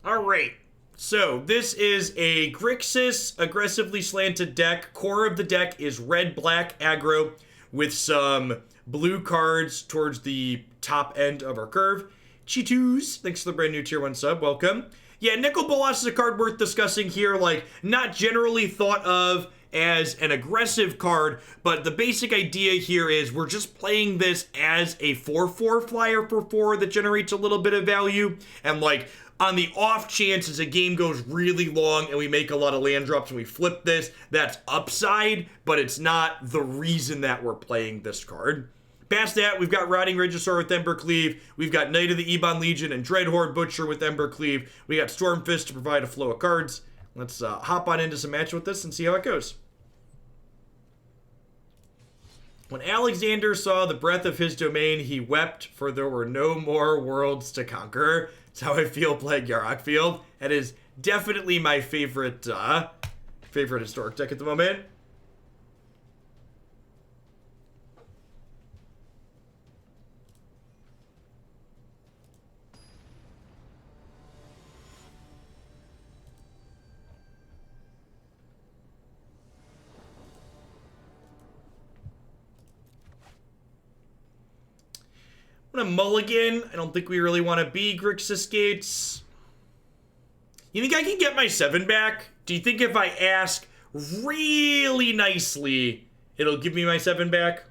All right. So this is a Grixis aggressively slanted deck. Core of the deck is red-black aggro with some blue cards towards the top end of our curve. Cheetos, thanks for the brand new tier 1 sub. Welcome. Yeah, Nicol Bolas is a card worth discussing here. Like, not generally thought of as an aggressive card, but the basic idea here is we're just playing this as a 4/4 flyer for 4 that generates a little bit of value. And like, on the off chance as a game goes really long and we make a lot of land drops and we flip this, that's upside, but it's not the reason that we're playing this card. Past that, we've got Rotting Regisaur with Embercleave. We've got Knight of the Ebon Legion and Dreadhorde Butcher with Embercleave. We got Stormfist to provide a flow of cards. Let's hop on into some match with this and see how it goes. When Alexander saw the breadth of his domain, he wept, for there were no more worlds to conquer. That's how I feel playing Yarok Field. That is definitely my favorite historic deck at the moment. I'm gonna mulligan. I don't think we really want to be Grixis Gates. You think I can get my 7 back? Do you think if I ask really nicely, it'll give me my 7 back?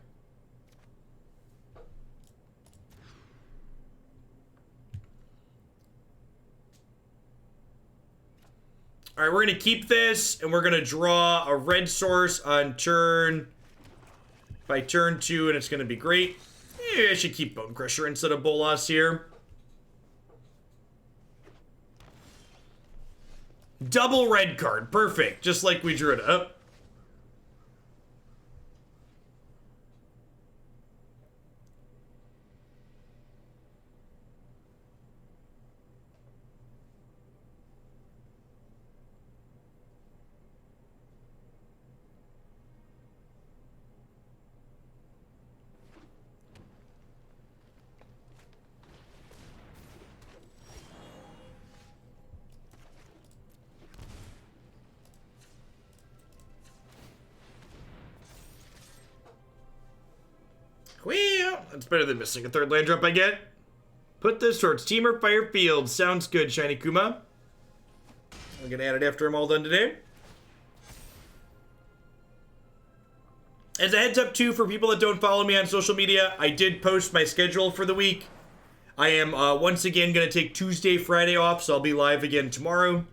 All right, we're gonna keep this, and we're gonna draw a red source on turn, by turn 2, and it's gonna be great. Maybe I should keep Bonecrusher instead of Bolas here. Double red card. Perfect. Just like we drew it up. Well, that's better than missing a 3rd land drop I get. Put this towards Team or Fire Field. Sounds good, Shiny Kuma. I'm gonna add it after I'm all done today. As a heads up too, for people that don't follow me on social media, I did post my schedule for the week. I am once again gonna take Tuesday, Friday off, so I'll be live again tomorrow.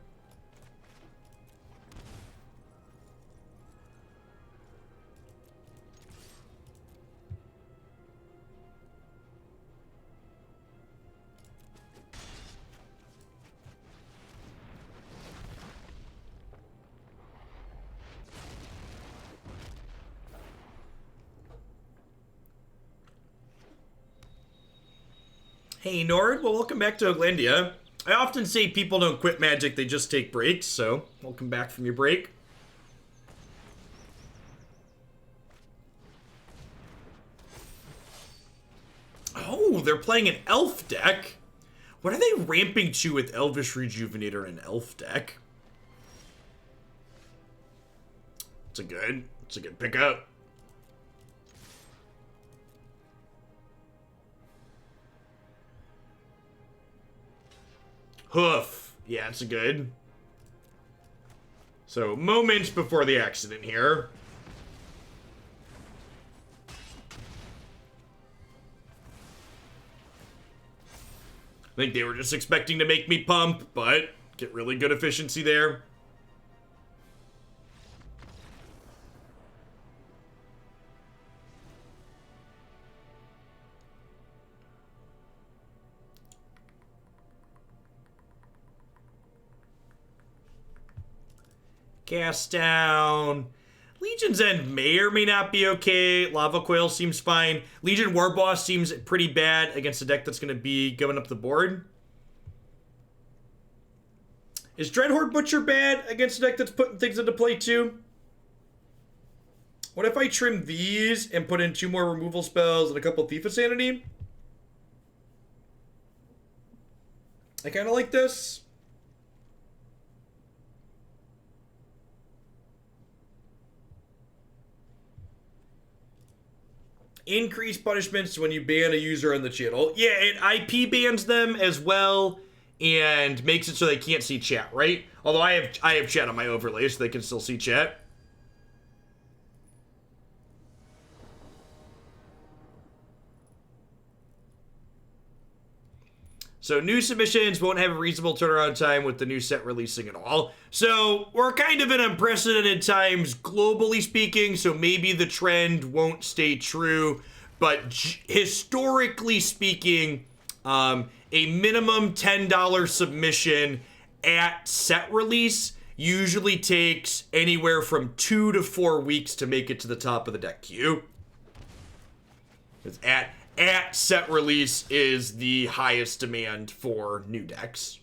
Hey Nord, well welcome back to Oglandia. I often say people don't quit Magic, they just take breaks, so welcome back from your break. Oh, they're playing an elf deck? What are they ramping to with Elvish Rejuvenator and elf deck? It's a good pickup. Hoof. Yeah, it's a good. So, moments before the accident here. I think they were just expecting to make me pump, but get really good efficiency there. Cast down. Legion's End may or may not be okay. Lava Coil seems fine. Legion War Boss seems pretty bad against a deck that's going to be going up the board. Is Dreadhorde Butcher bad against a deck that's putting things into play too? What if I trim these and put in 2 more removal spells and a couple Thief of Sanity? I kind of like this. Increase punishments when you ban a user on the channel. Yeah, it IP bans them as well and makes it so they can't see chat, right? Although I have chat on my overlay so they can still see chat. So new submissions won't have a reasonable turnaround time with the new set releasing at all. So we're kind of in unprecedented times, globally speaking, so maybe the trend won't stay true. But historically speaking, a minimum $10 submission at set release usually takes anywhere from 2 to 4 weeks to make it to the top of the deck queue. It's at set release is the highest demand for new decks.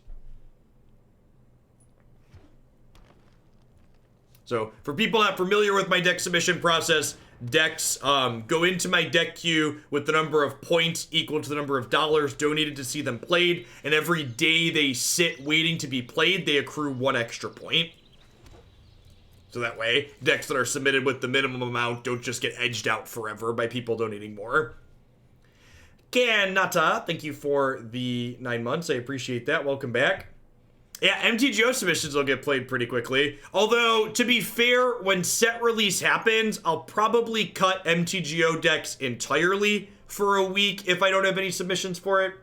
So for people not familiar with my deck submission process, decks go into my deck queue with the number of points equal to the number of dollars donated to see them played, and every day they sit waiting to be played, they accrue 1 extra point. So that way, decks that are submitted with the minimum amount don't just get edged out forever by people donating more. Kanata, thank you for the 9 months. I appreciate that. Welcome back. Yeah, MTGO submissions will get played pretty quickly. Although, to be fair, when set release happens, I'll probably cut MTGO decks entirely for a week if I don't have any submissions for it.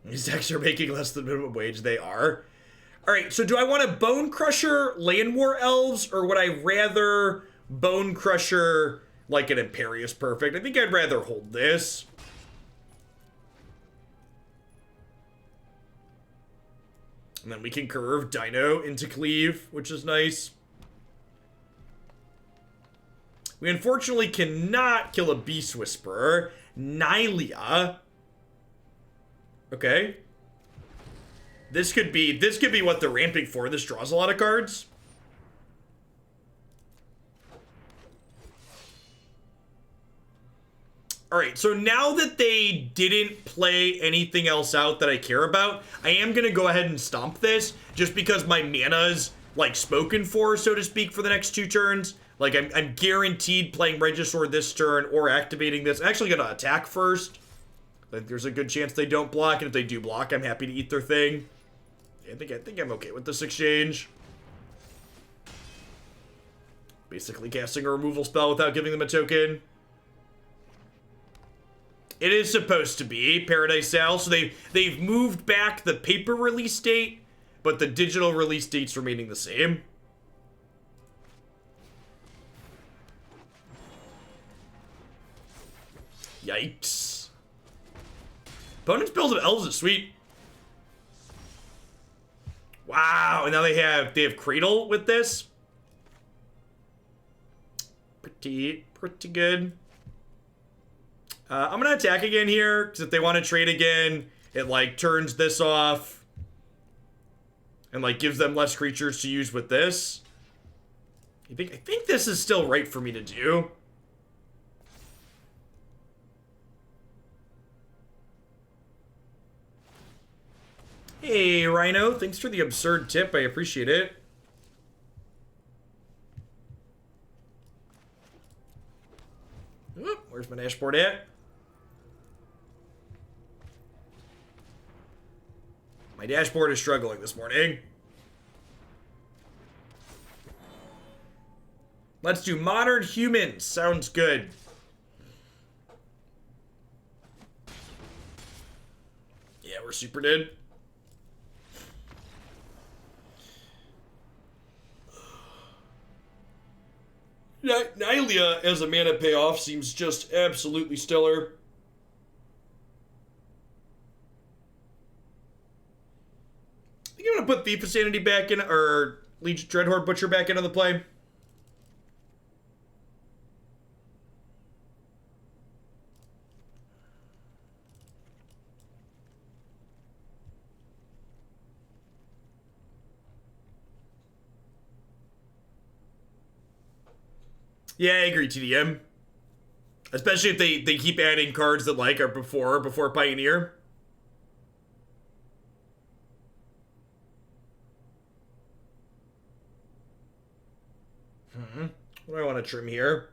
These decks are making less than minimum wage. They are. Alright, so do I want to Bonecrusher Land War Elves, or would I rather Bonecrusher like an Imperious Perfect? I think I'd rather hold this. And then we can curve Dino into Cleave, which is nice. We unfortunately cannot kill a Beast Whisperer. Nylia. Okay. This could be what they're ramping for. This draws a lot of cards. Alright, so now that they didn't play anything else out that I care about, I am going to go ahead and stomp this, just because my mana's, like, spoken for, so to speak, for the next 2 turns. Like, I'm guaranteed playing Regisaur this turn, or activating this. I'm actually going to attack first. Like, there's a good chance they don't block, and if they do block, I'm happy to eat their thing. I think I'm okay with this exchange. Basically casting a removal spell without giving them a token. It is supposed to be Paradise Sal, so they've moved back the paper release date, but the digital release date's remaining the same. Yikes. Opponent's Build of Elves is sweet. Wow, and now they have Cradle with this. Pretty good. I'm gonna attack again here, because if they want to trade again, it like turns this off and like gives them less creatures to use with this. I think this is still right for me to do. Hey, Rhino, thanks for the absurd tip. I appreciate it. Oop, where's my dashboard at? My dashboard is struggling this morning. Let's do Modern Humans. Sounds good. Yeah, we're super dead. Nylia as a mana payoff seems just absolutely stellar. I think I'm gonna put Thief of Sanity back in, or Dreadhorde Butcher back into the play. Yeah, I agree, TDM. Especially if they keep adding cards that like are before Pioneer. What do I want to trim here?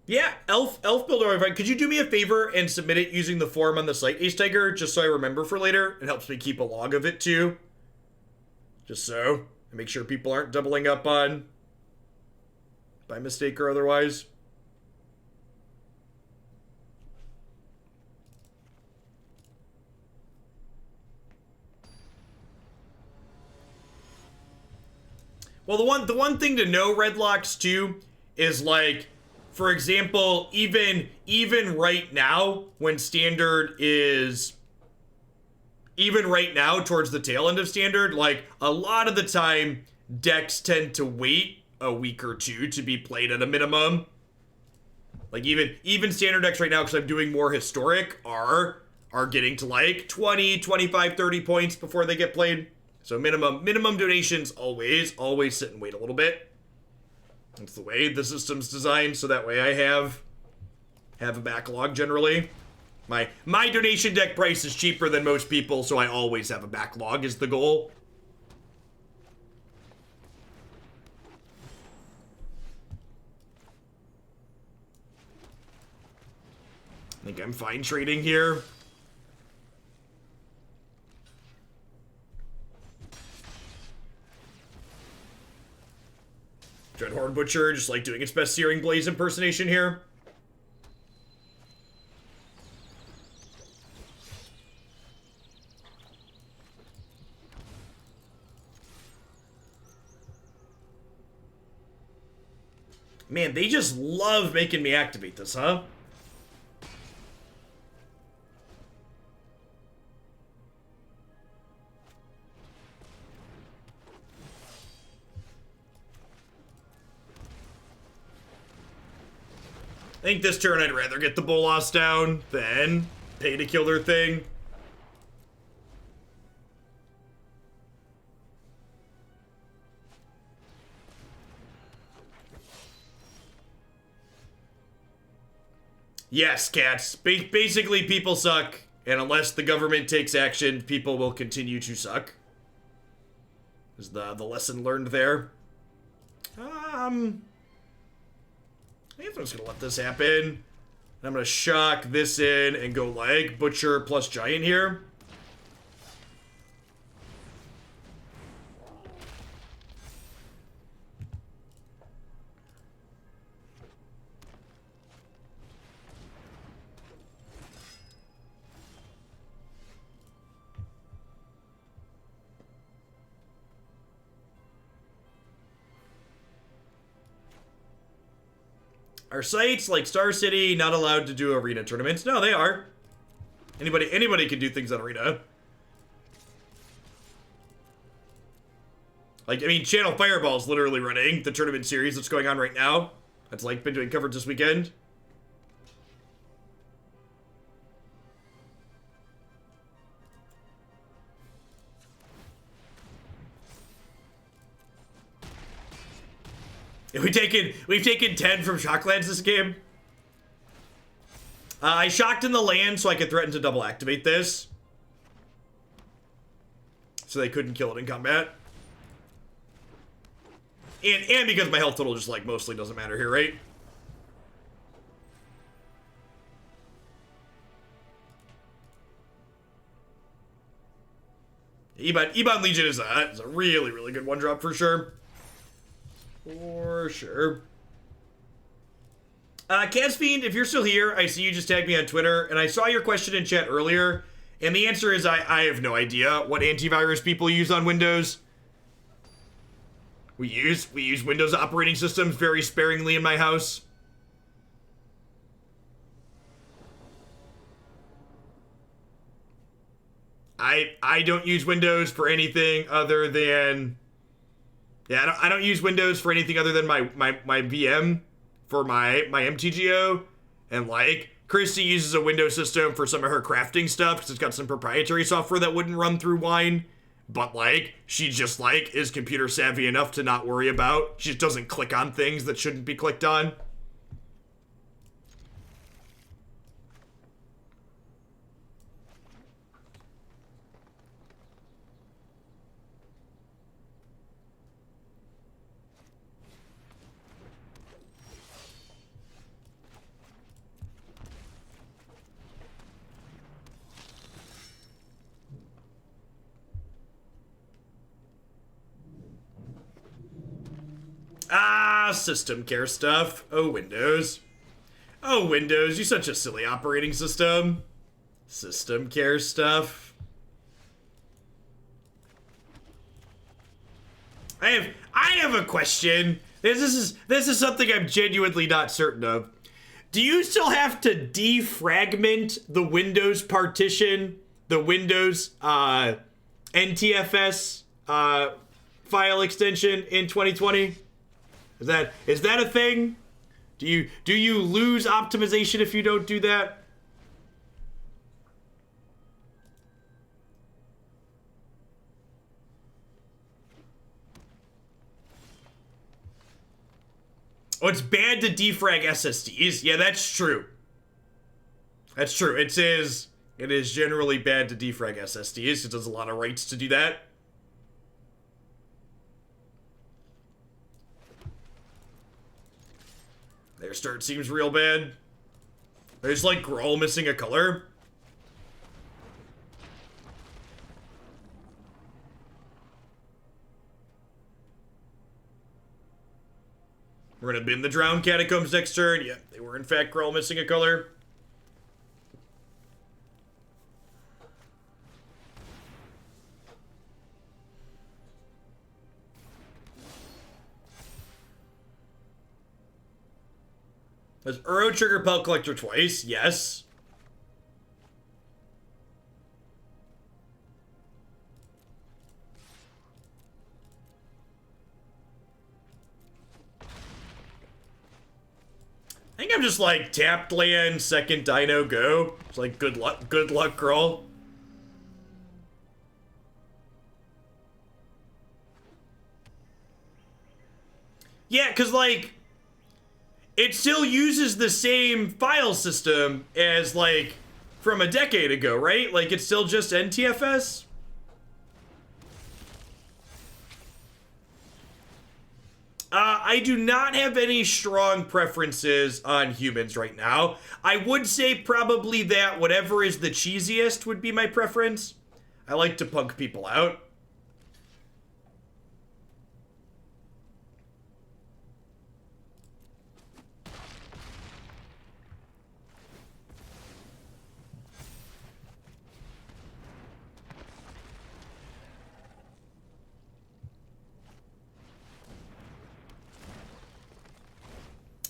Yeah, elf builder. Could you do me a favor and submit it using the form on the site, Ace Tiger, just so I remember for later? It helps me keep a log of it too. Just so. And make sure people aren't doubling up on by mistake or otherwise. Well, the one thing to know, Redlocks, too, is like, for example, even right now, when Standard is... Even right now, towards the tail end of Standard, like, a lot of the time, decks tend to wait a week or two to be played at a minimum. Like, even Standard decks right now, because I'm doing more Historic, are getting to, like, 20, 25, 30 points before they get played. So minimum donations always sit and wait a little bit. That's the way the system's designed, so that way I have a backlog generally. My donation deck price is cheaper than most people, so I always have a backlog is the goal. I think I'm fine trading here. Dreadhorde Butcher, just like doing its best Searing Blaze impersonation here. Man, they just love making me activate this, huh? I think this turn I'd rather get the Bolas down than pay to kill their thing. Yes, cats. Basically, people suck, and unless the government takes action, people will continue to suck. Is the lesson learned there? I think I'm just gonna let this happen. And I'm gonna shock this in and go like Butcher plus Giant here. Are sites like Star City not allowed to do arena tournaments? No, they are. Anybody can do things on arena. Like, I mean, Channel Fireball is literally running the tournament series that's going on right now. That's like been doing coverage this weekend. We've taken 10 from Shocklands this game. I shocked in the land so I could threaten to double activate this. So they couldn't kill it in combat. And because my health total just like mostly doesn't matter here, right? Ebon Legion is a really, really good one drop for sure. For sure. Cats Fiend, if you're still here, I see you just tagged me on Twitter, and I saw your question in chat earlier, and the answer is I have no idea what antivirus people use on Windows. We use Windows operating systems very sparingly in my house. I don't use Windows for anything other than... Yeah, I don't use Windows for anything other than my VM for my MTGO. And, like, Christy uses a Windows system for some of her crafting stuff because it's got some proprietary software that wouldn't run through Wine. But, like, she just, like, is computer savvy enough to not worry about. She just doesn't click on things that shouldn't be clicked on. Ah, system care stuff. Oh, Windows. Oh, Windows, you're such a silly operating system. System care stuff. I have a question. This is something I'm genuinely not certain of. Do you still have to defragment the Windows partition, the Windows NTFS file extension in 2020? Is that a thing? Do you lose optimization if you don't do that? Oh, it's bad to defrag SSDs. Yeah, that's true. That's true. It is generally bad to defrag SSDs. It does a lot of rights to do that. Their start seems real bad. There's like Growl missing a color. We're gonna bin the Drowned Catacombs next turn. Yeah, they were in fact Growl missing a color. Does Uro trigger Pelt Collector twice? Yes. I think I'm just like tapped land, second dino, go. It's like good luck, girl. Yeah, cause like it still uses the same file system as like from a decade ago, right? Like it's still just NTFS. I do not have any strong preferences on humans right now. I would say probably that whatever is the cheesiest would be my preference. I like to punk people out.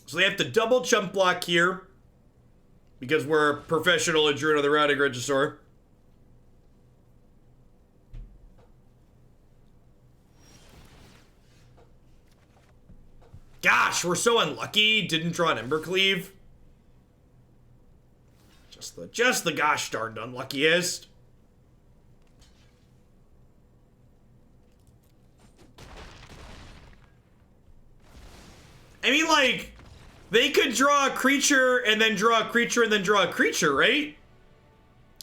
So they have to double chump block here because we're professional and drew another Rotting Regisaur. Gosh, we're so unlucky. Didn't draw an Embercleave. Just the gosh darned unluckiest. I mean, like, they could draw a creature and then draw a creature and then draw a creature, right?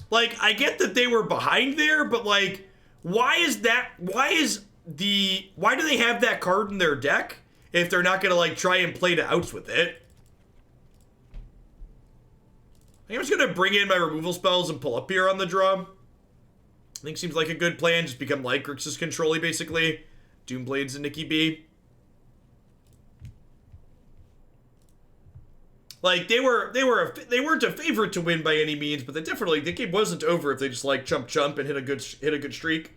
Like, I get that they were behind there, but like, why do they have that card in their deck if they're not gonna like try and play to outs with it? I think I'm just gonna bring in my removal spells and pull up here on the draw. I think seems like a good plan. Just become like Grixis control-y, basically. Doomblades and Nikki B. Like, they weren't a favorite to win by any means, but the game wasn't over if they just like chump and hit a good streak.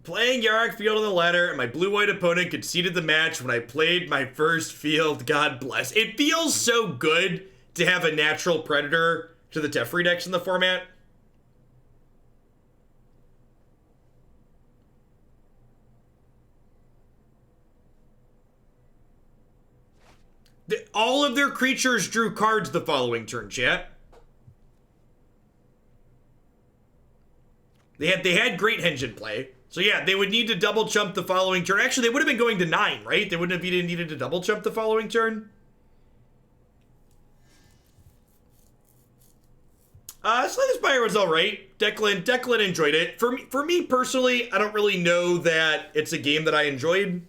Playing Yarok Field on the ladder, and my blue-white opponent conceded the match when I played my first field. God bless. It feels so good to have a natural predator to the Teferi decks in the format. All of their creatures drew cards the following turn, chat. They had Great Henge in play. So yeah, they would need to double chump the following turn. Actually, they would have been going to 9, right? They wouldn't have even needed to double chump the following turn. Slay the Spire was alright. Declan enjoyed it. For me personally, I don't really know that it's a game that I enjoyed.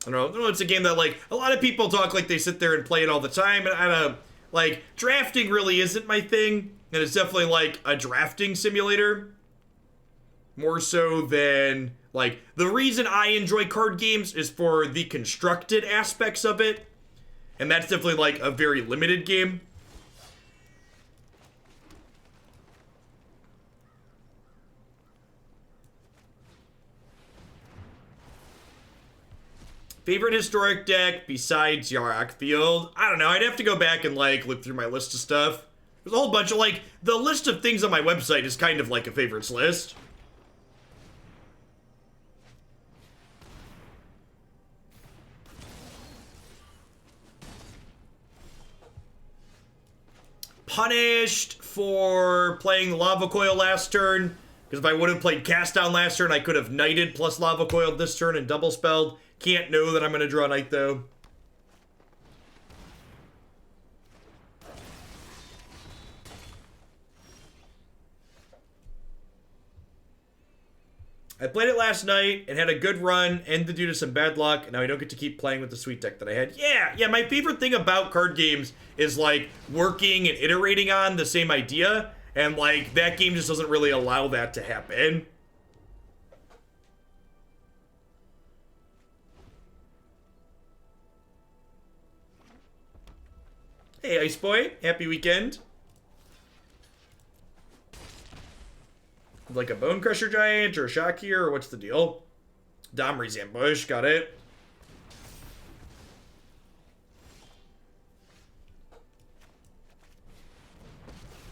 I don't know, it's a game that, like, a lot of people talk like they sit there and play it all the time, and I don't, like, drafting really isn't my thing, and it's definitely, like, a drafting simulator, more so than, like, the reason I enjoy card games is for the constructed aspects of it, and that's definitely, like, a very limited game. Favorite historic deck besides Yarok Field? I don't know. I'd have to go back and, like, look through my list of stuff. There's a whole bunch of, like, the list of things on my website is kind of like a favorites list. Punished for playing Lava Coil last turn. Because if I would have played Cast Down last turn, I could have Knighted plus Lava Coiled this turn and double spelled. Can't know that I'm going to draw Knight, though. I played it last night and had a good run, ended due to some bad luck, and now I don't get to keep playing with the sweet deck that I had. Yeah, my favorite thing about card games is, like, working and iterating on the same idea, and, like, that game just doesn't really allow that to happen. Hey, Ice Boy. Happy weekend. Like a Bonecrusher Giant or a Shocky, or what's the deal? Domri's Ambush. Got it.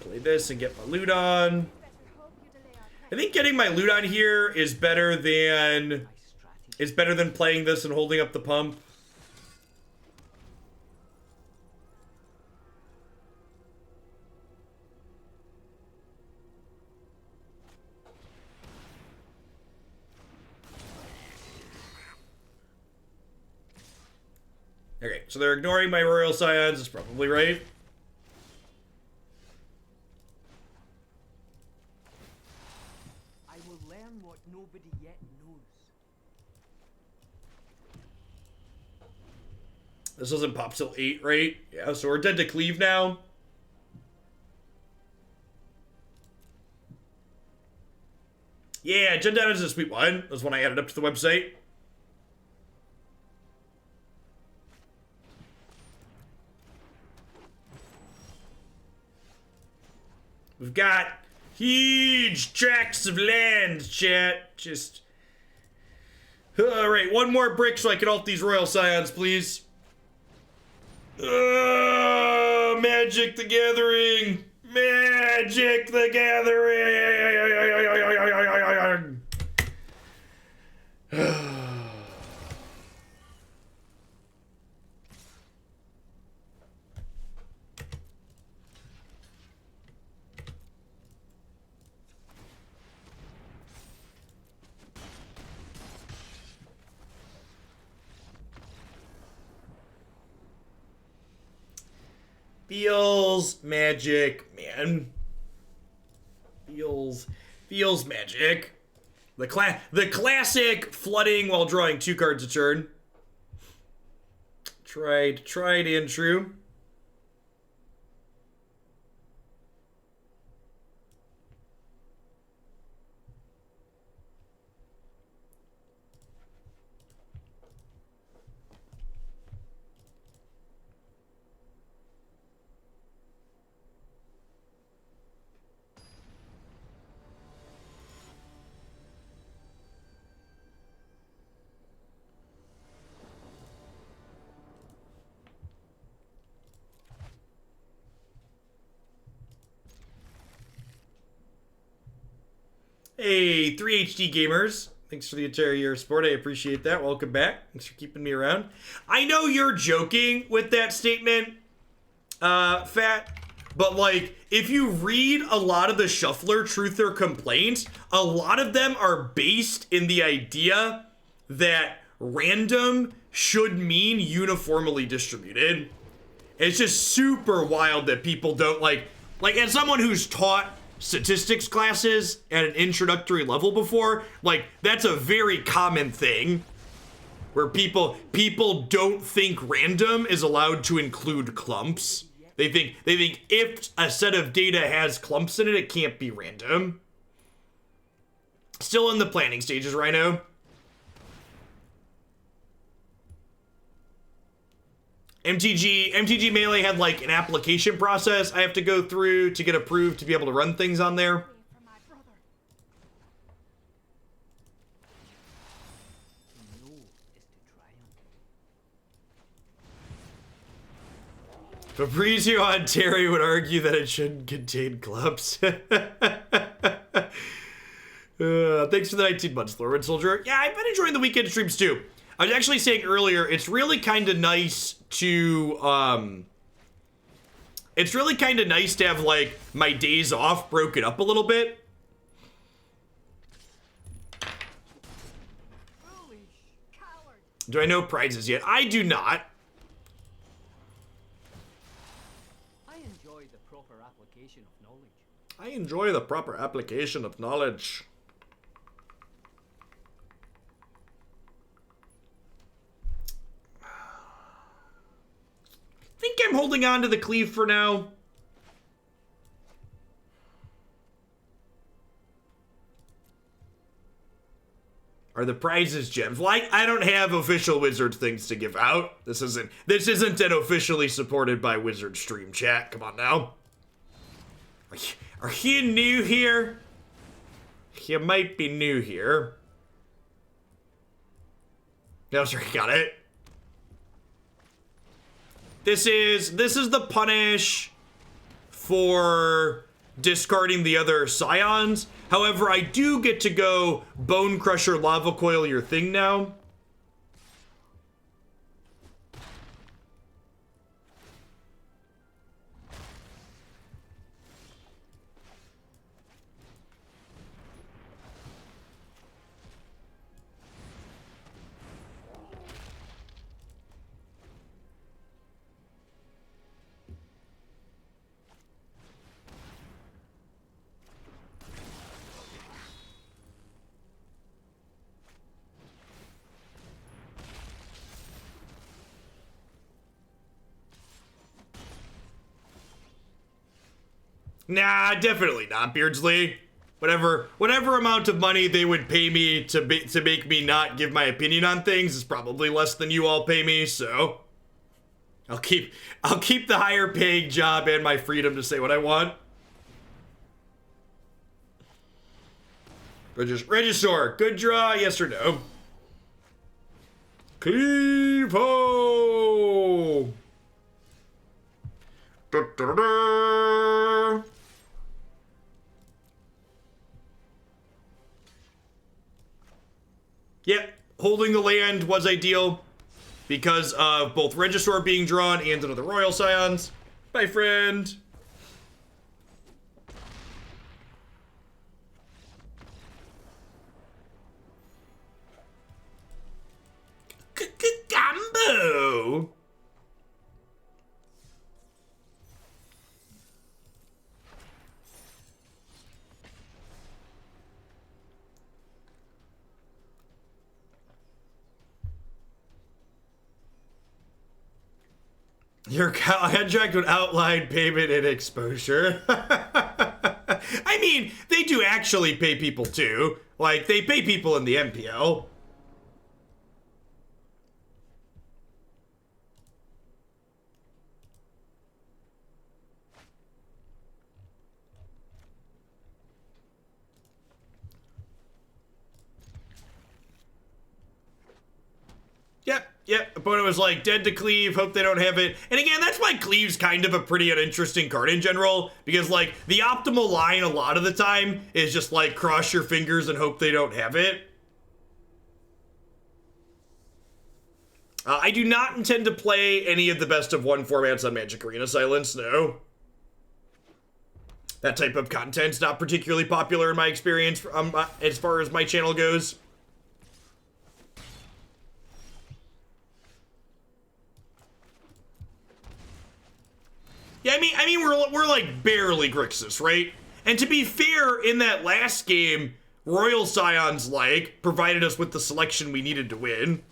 Play this and get my loot on. I think getting my loot on here is better than playing this and holding up the pump. Okay, so they're ignoring my Royal Scions, is probably right. I will learn what nobody yet knows. This doesn't pop till 8, right? Yeah, so we're dead to Cleave now. Yeah, Gen Down is a sweet one. That's when I added up to the website. We've got huge tracts of land, chat. Just... Alright, one more brick so I can ult these Royal Scions, please. Magic the Gathering! Magic the Gathering! Feels magic, man. Feels magic. The classic flooding while drawing 2 cards a turn. Tried and true. Hey, 3HD gamers. Thanks for the entire year of support. I appreciate that. Welcome back. Thanks for keeping me around. I know you're joking with that statement, Fat, but, like, if you read a lot of the Shuffler Truth or Complaints, a lot of them are based in the idea that random should mean uniformly distributed. It's just super wild that people don't, like, as someone who's taught statistics classes at an introductory level before, like, that's a very common thing. where people don't think random is allowed to include clumps. They think if a set of data has clumps in it, it can't be random. Still in the planning stages, Rhino. MTG Melee had like an application process I have to go through to get approved to be able to run things on there. Fabrizio on Terry would argue that it shouldn't contain clubs. Thanks for the 19 months, Thorwin Soldier. Yeah, I've been enjoying the weekend streams too. I was actually saying earlier, it's really kind of nice to, have, like, my days off broken up a little bit. Do I know prizes yet? I do not. I enjoy the proper application of knowledge. I enjoy the proper application of knowledge. I think I'm holding on to the cleave for now. Are the prizes gems? Well, I don't have official Wizard things to give out. This isn't an officially supported by Wizard stream chat. Come on now. Are you new here? You might be new here. No, sorry, got it. This is the punish for discarding the other Scions. However, I do get to go Bonecrusher Lava Coil your thing now. Nah, definitely not, Beardsley. Whatever amount of money they would pay me to make me not give my opinion on things is probably less than you all pay me, so I'll keep the higher paying job and my freedom to say what I want. Regisaur, good draw, yes or no? Cleave-ho! Da-da-da-da. Yep, holding the land was ideal because of both Regisaur being drawn and another Royal Scions. Bye, friend. Gambo. Your contract would outline payment and exposure. I mean, they do actually pay people too. Like, they pay people in the MPL. Yep, opponent was like, dead to cleave, hope they don't have it. And again, that's why cleave's kind of a pretty uninteresting card in general, because like, the optimal line a lot of the time is just like, cross your fingers and hope they don't have it. I do not intend to play any of the best of one formats on Magic Arena Silence, no. That type of content's not particularly popular in my experience as far as my channel goes. Yeah, I mean, we're like barely Grixis, right? And to be fair, in that last game, Royal Scions, like, provided us with the selection we needed to win.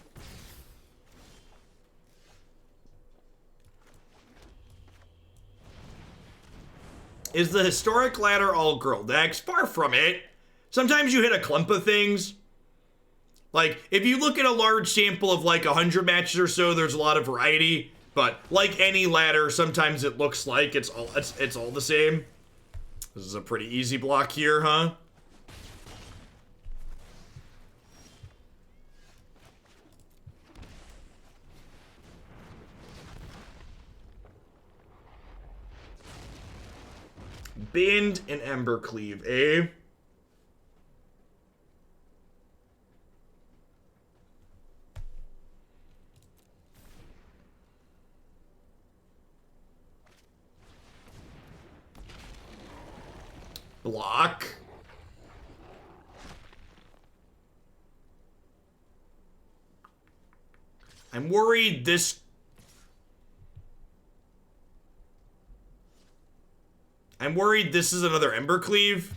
Is the historic ladder all girl decks? Far from it. Sometimes you hit a clump of things. Like, if you look at a large sample of like 100 matches or so, there's a lot of variety. But like any ladder, sometimes it looks like it's all the same. This is a pretty easy block here, huh? Bend and Embercleave, eh? Block. I'm worried this... is another Embercleave.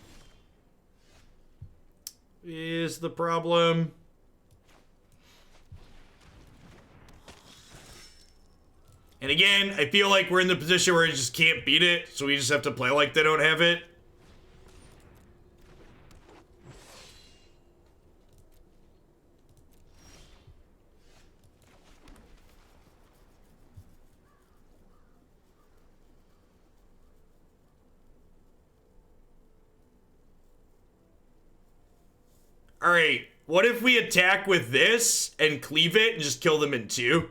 Is the problem. And again, I feel like we're in the position where I just can't beat it, so we just have to play like they don't have it. Alright, what if we attack with this and cleave it and just kill them in two?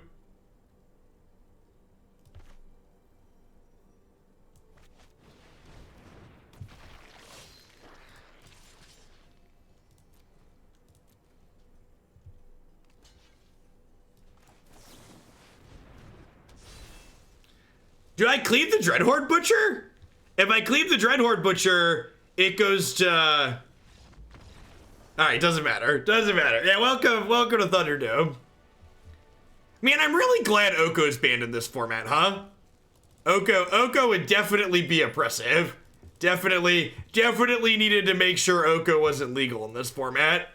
Do I cleave the Dreadhorde Butcher? If I cleave the Dreadhorde Butcher, it goes to... Alright, doesn't matter. Doesn't matter. Yeah, welcome to Thunderdome. Man, I'm really glad Oko's banned in this format, huh? Oko would definitely be oppressive. Definitely needed to make sure Oko wasn't legal in this format.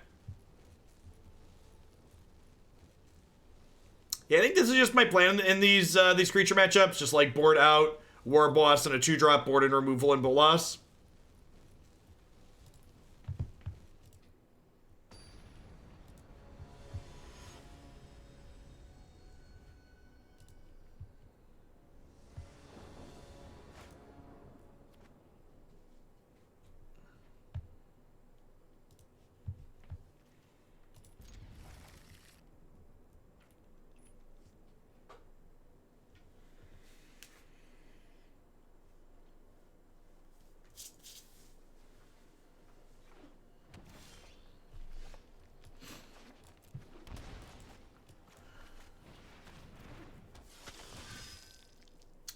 Yeah, I think this is just my plan in these creature matchups. Just like board out, War Boss, and a 2-drop board and removal and Bolas.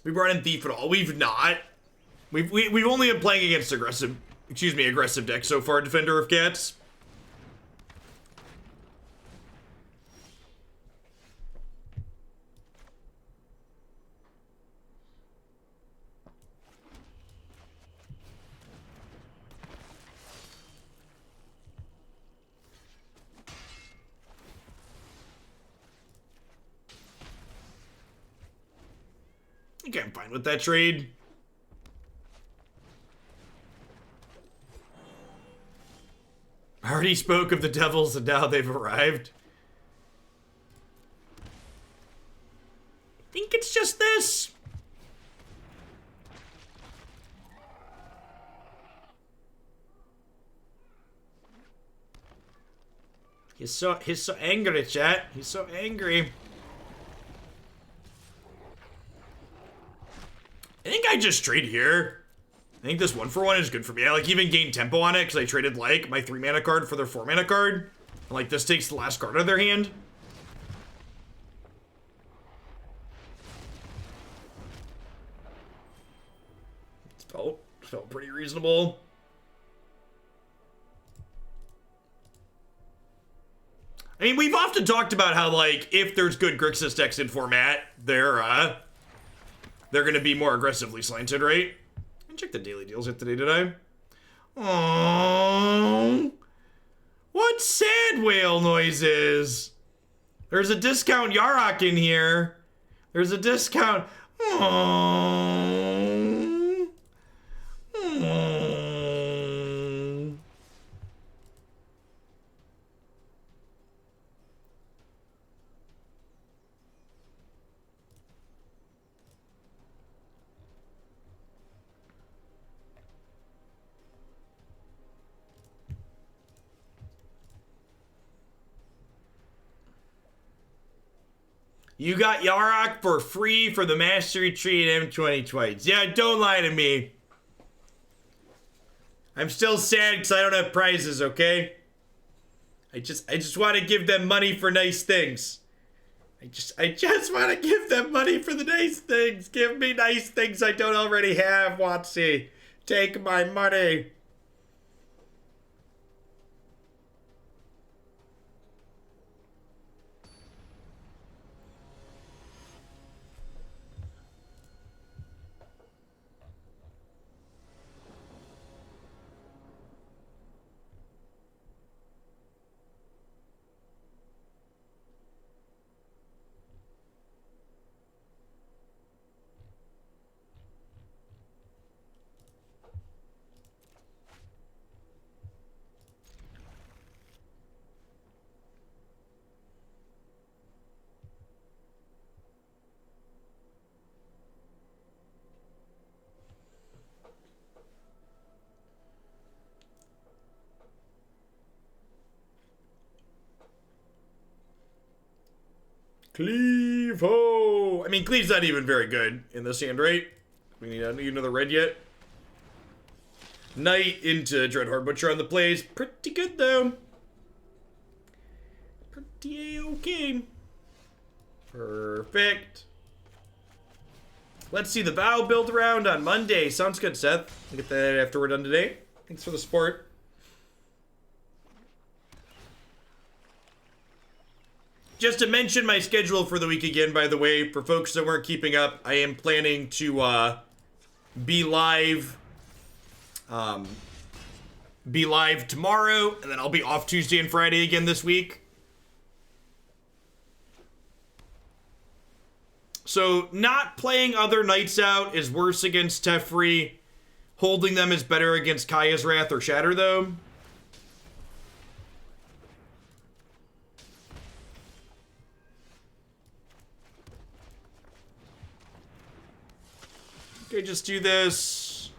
We brought in Thief at all. We've not. We've only been playing against aggressive decks so far, Defender of Cats. I think I'm fine with that trade. I already spoke of the devils and now they've arrived. I think it's just this. He's so angry, chat. He's so angry. I think I just trade here. I think this 1-for-1 is good for me. I like even gain tempo on it because I traded like my 3-mana card for their 4-mana card. And like this takes the last card out of their hand. It felt pretty reasonable. I mean, we've often talked about how like if there's good Grixis decks in format, they're gonna be more aggressively slanted, right? I didn't check the daily deals yet today, did I? Aww. What sad whale noises? There's a discount Yarok in here. There's a discount. Aww. You got Yarok for free for the Mastery Tree and M20 twice. Yeah, don't lie to me. I'm still sad because I don't have prizes, okay? I just want to give them money for nice things. I just want to give them money for the nice things. Give me nice things I don't already have, Watsy. Take my money. Cleave ho! I mean, Cleave's not even very good in this hand, right? We need another red yet. Knight into Dreadhorde Butcher on the plays. Pretty good, though. Pretty okay. Perfect. Let's see the Vow build around on Monday. Sounds good, Seth. I'll get that after we're done today. Thanks for the support. Just to mention my schedule for the week again, by the way, for folks that weren't keeping up, I am planning to be live tomorrow, and then I'll be off Tuesday and Friday again this week. So not playing other knights out is worse against Teferi. Holding them is better against Kaya's Wrath or Shatter, though. Okay, just do this.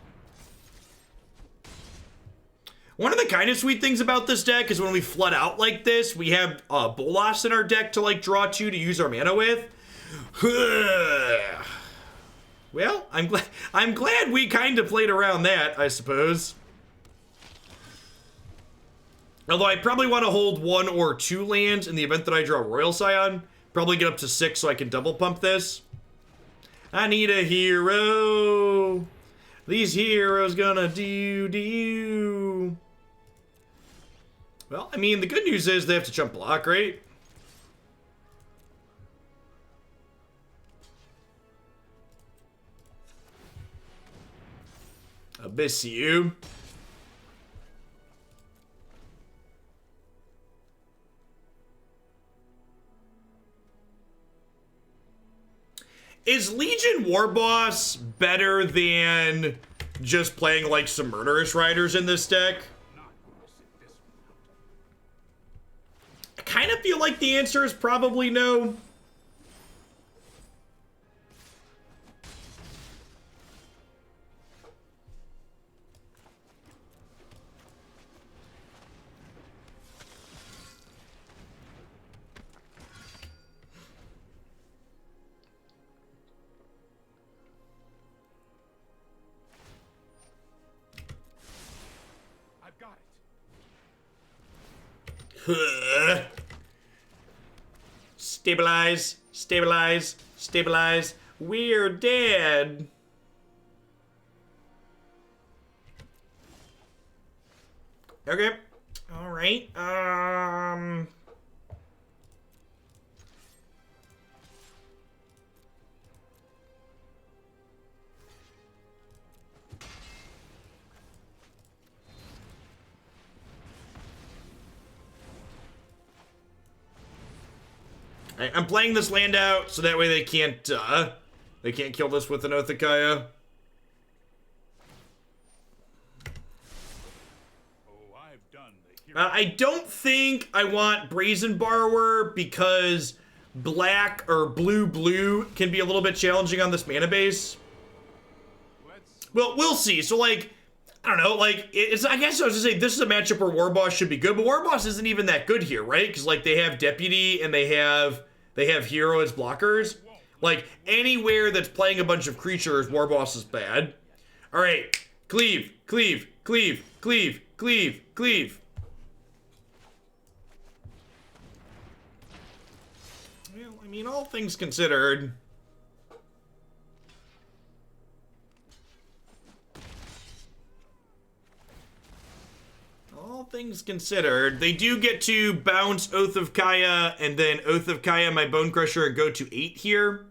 One of the kind of sweet things about this deck is when we flood out like this, we have Bolas in our deck to like draw to use our mana with. Well, I'm glad we kind of played around that, I suppose. Although I probably want to hold 1 or 2 lands in the event that I draw Royal Scion. Probably get up to 6 so I can double pump this. I need a hero. These heroes gonna do. Well, I mean, the good news is they have to jump block, right? Abyssu. Is Legion Warboss better than just playing like some Murderous Riders in this deck? I kind of feel like the answer is probably no. Stabilize, stabilize, stabilize. We're dead. Okay. All right. I'm playing this land out so that way they can't kill this with an Oath of Kaya. I don't think I want Brazen Borrower because black or blue can be a little bit challenging on this mana base. Well, we'll see. So like, I don't know, like, I guess I was gonna say this is a matchup where Warboss should be good, but Warboss isn't even that good here, right? Because like they have Deputy and they have they have hero as blockers. Like, anywhere that's playing a bunch of creatures, War Boss is bad. Alright, cleave, cleave, cleave, cleave, cleave, cleave. Well, I mean, all things considered... All things considered, they do get to bounce Oath of Kaya, and then Oath of Kaya, my Bonecrusher, and go to 8 here.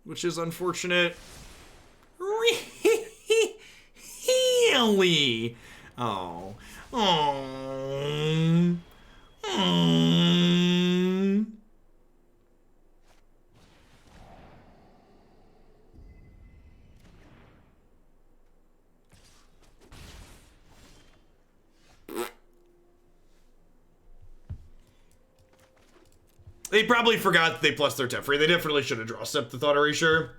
Which is unfortunate. Really? Oh. Oh. Oh. They probably forgot that they plus their Teferi. They definitely should have draw step the Thought Erasure.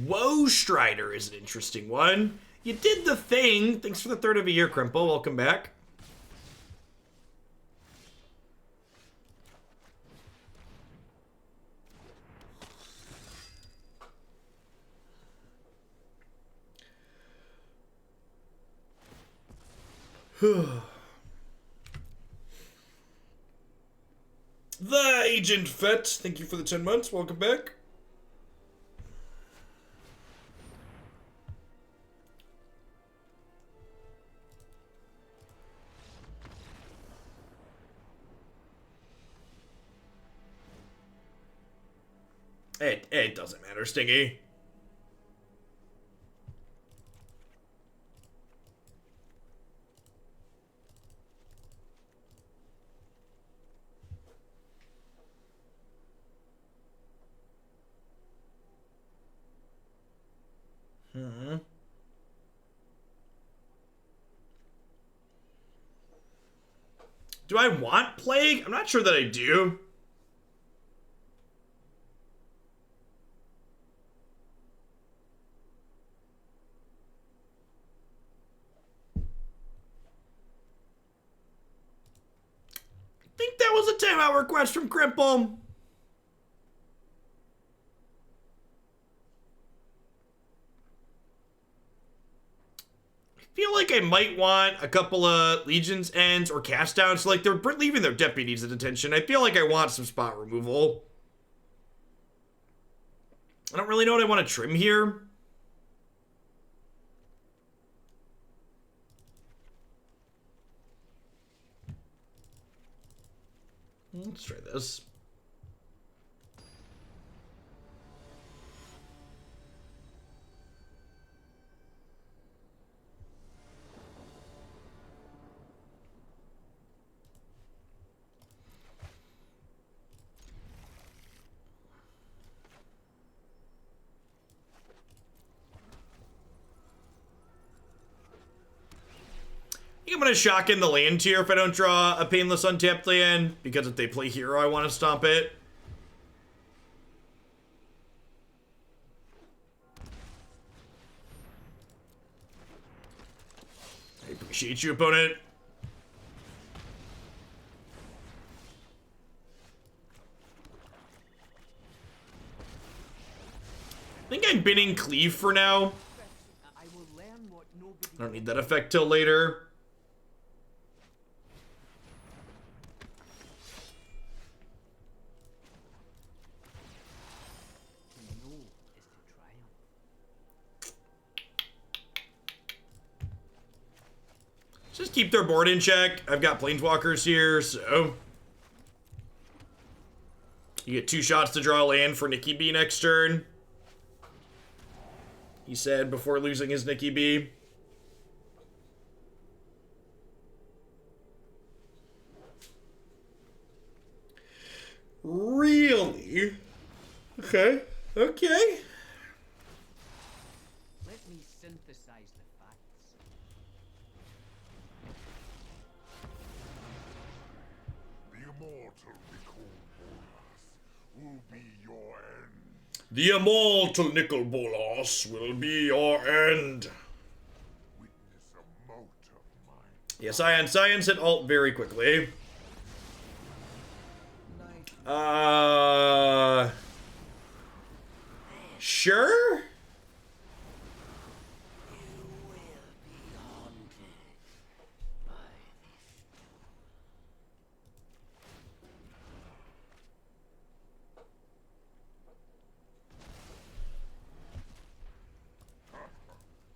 Woe Strider is an interesting one. You did the thing. Thanks for the third of a year, Crimple. Welcome back. The Agent Fett, thank you for the 10 months. Welcome back. It doesn't matter, Stingy. Do I want Plague? I'm not sure that I do. I think that was a timeout request from Crimple. I feel like I might want a couple of Legion's Ends or cast downs. So like they're leaving their deputies at attention. I feel like I want some spot removal. I don't really know what I want to trim here. Let's try this. I'm going to shock in the land tier if I don't draw a Painless Untapped land, because if they play hero, I want to stomp it. I appreciate you, opponent. I think I'm binning Cleave for now. I don't need that effect till later. Just keep their board in check. I've got Planeswalkers here, so... You get 2 shots to draw land for Nikki B next turn. He said before losing his Nikki B. Really? Okay. Okay. Let me synthesize the facts. The immortal Nicol Bolas will be your end. The immortal Nicol Bolas will be your end. Witness a mote of mine. Yeah, Science hit alt very quickly. Sure?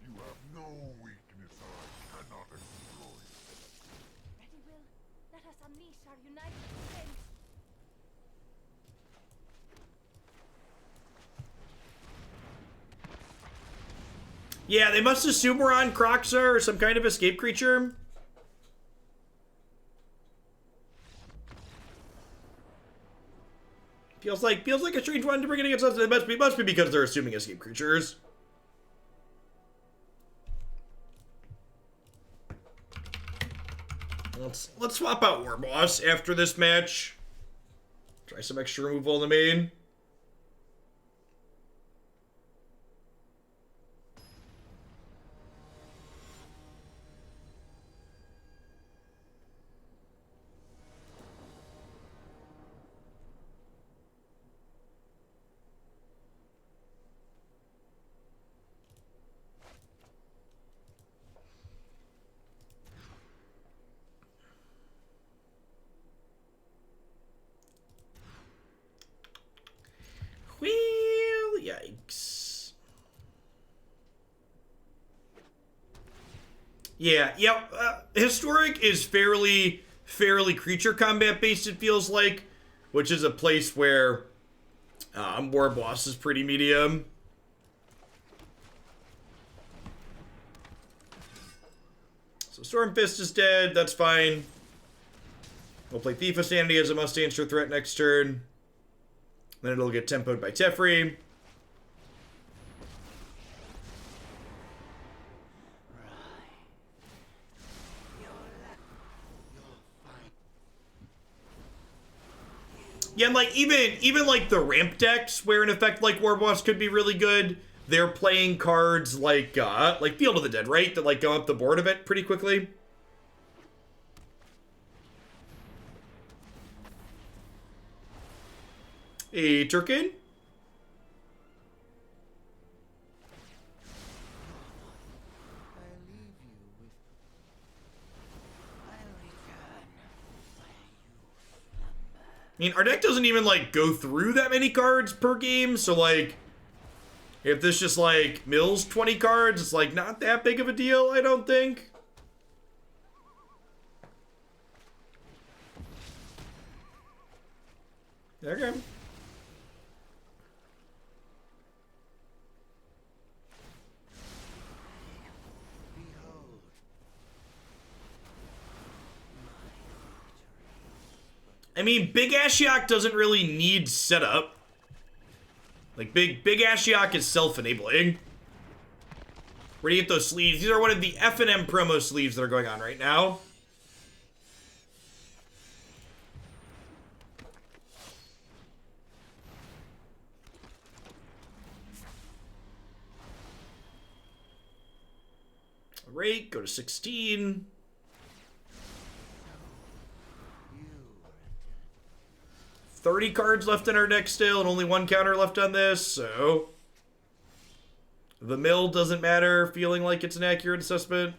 You have no weakness I cannot exploit. Ready, Will? Let us unleash our united strength. Yeah, they must assume we're on Kroxar or some kind of escape creature. Feels like a strange one to bring it against us. It must be because they're assuming escape creatures. Let's swap out War Boss after this match. Try some extra removal in the main. Well, yikes. Yeah, Historic is fairly creature combat based, it feels like, which is a place where War Boss is pretty medium. So Stormfist is dead, that's fine. We'll play Thief of Sanity as a must-answer threat next turn. Then it'll get tempoed by Teferi. Yeah, and like even like the ramp decks where an effect like War Boss could be really good, they're playing cards like Field of the Dead, right? That like go up the board a bit pretty quickly. Hey, Turkin. I mean, our deck doesn't even, like, go through that many cards per game, so, like, if this just, like, mills 20 cards, it's, like, not that big of a deal, I don't think. Okay. I mean, Big Ashiok doesn't really need setup. Like, Big Ashiok is self-enabling. Where do you get those sleeves? These are one of the F&M promo sleeves that are going on right now. Rake, go to 16. 30 cards left in our deck still, and only one counter left on this, so the mill doesn't matter, feeling like it's an accurate assessment.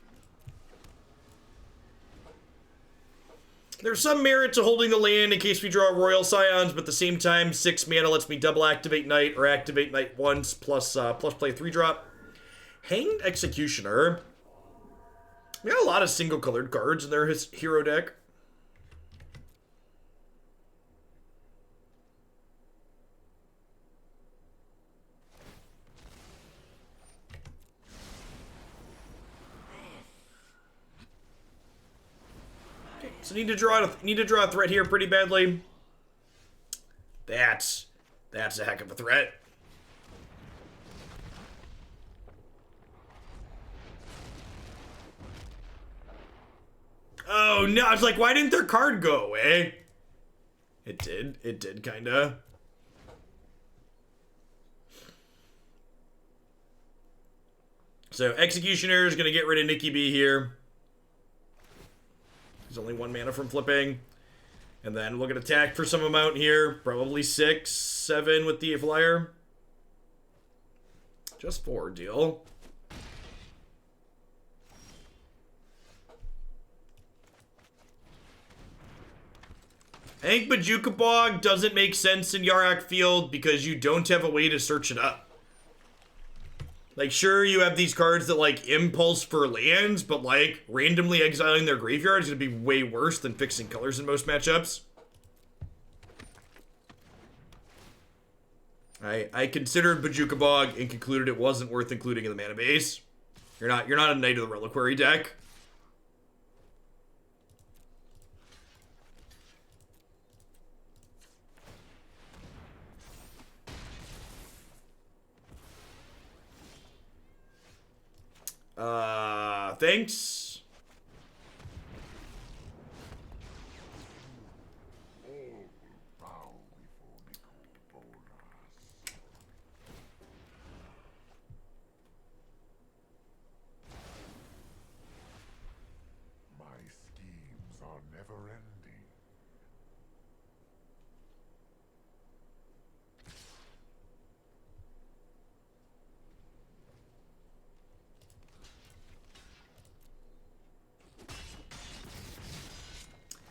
There's some merit to holding the land in case we draw Royal Scions, but at the same time, 6 mana lets me double activate Knight or activate Knight once, plus play 3-drop. Hanged Executioner. We got a lot of single-colored cards in their hero deck. So need to draw a threat here pretty badly. That's a heck of a threat. Oh no, I was like, why didn't their card go away? It did kinda. So Executioner is gonna get rid of Nikki B here. There's only 1 mana from flipping. And then look at attack for some amount here. Probably 6, 7 with the flyer. Just 4 deal. I think Bojuka Bog doesn't make sense in Yarak Field because you don't have a way to search it up. Like, sure, you have these cards that, like, impulse for lands, but, like, randomly exiling their graveyard is going to be way worse than fixing colors in most matchups. I considered Bojuka Bog and concluded it wasn't worth including in the mana base. You're not a Knight of the Reliquary deck. Thanks. All will bow before Nicol Bolas. My schemes are never ending.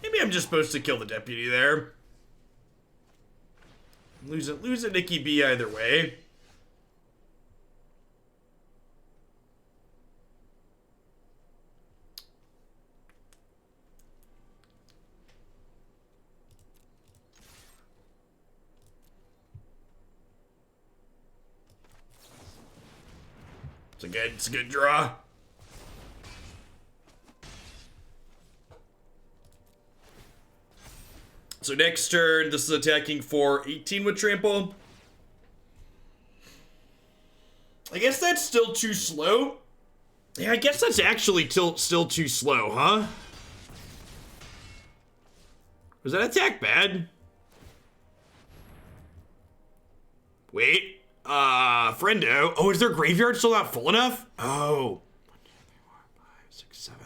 Maybe I'm just supposed to kill the deputy there. Lose a Nikki B either way. It's a good draw. So next turn, this is attacking for 18 with trample. I guess that's still too slow. Yeah, I guess that's actually still too slow, huh? Was that attack bad? Wait, friendo. Oh, is their graveyard still not full enough? Oh. 1, 2, 3, 4, 5, 6, 7.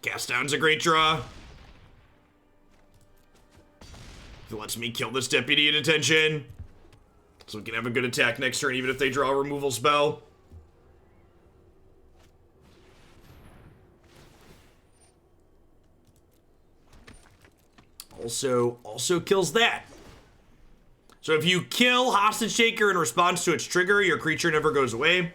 Cast down's a great draw. It lets me kill this deputy at attention. So we can have a good attack next turn even if they draw a removal spell. Also kills that. So if you kill Hostage Taker in response to its trigger, your creature never goes away.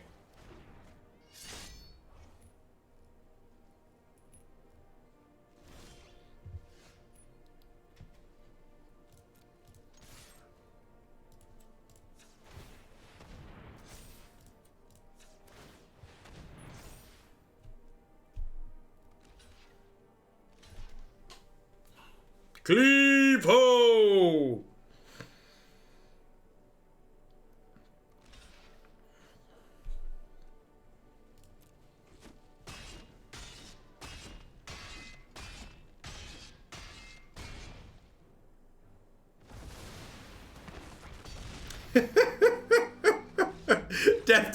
Cleave ho! Death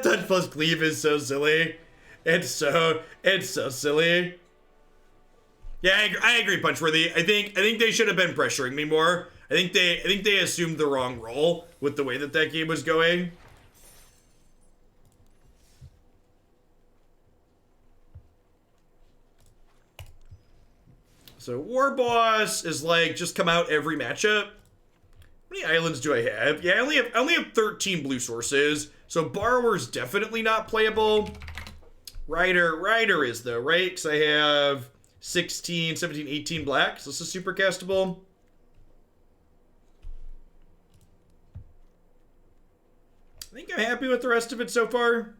Touch plus Cleave is so silly. It's so silly. Yeah, I agree, Punchworthy. I think they should have been pressuring me more. I think they assumed the wrong role with the way that game was going. So War Boss is like just come out every matchup. How many islands do I have? Yeah, I only have 13 blue sources. So Borrower's definitely not playable. Rider is though, right? Because I have 16, 17, 18 black. So this is super castable. I think I'm happy with the rest of it so far.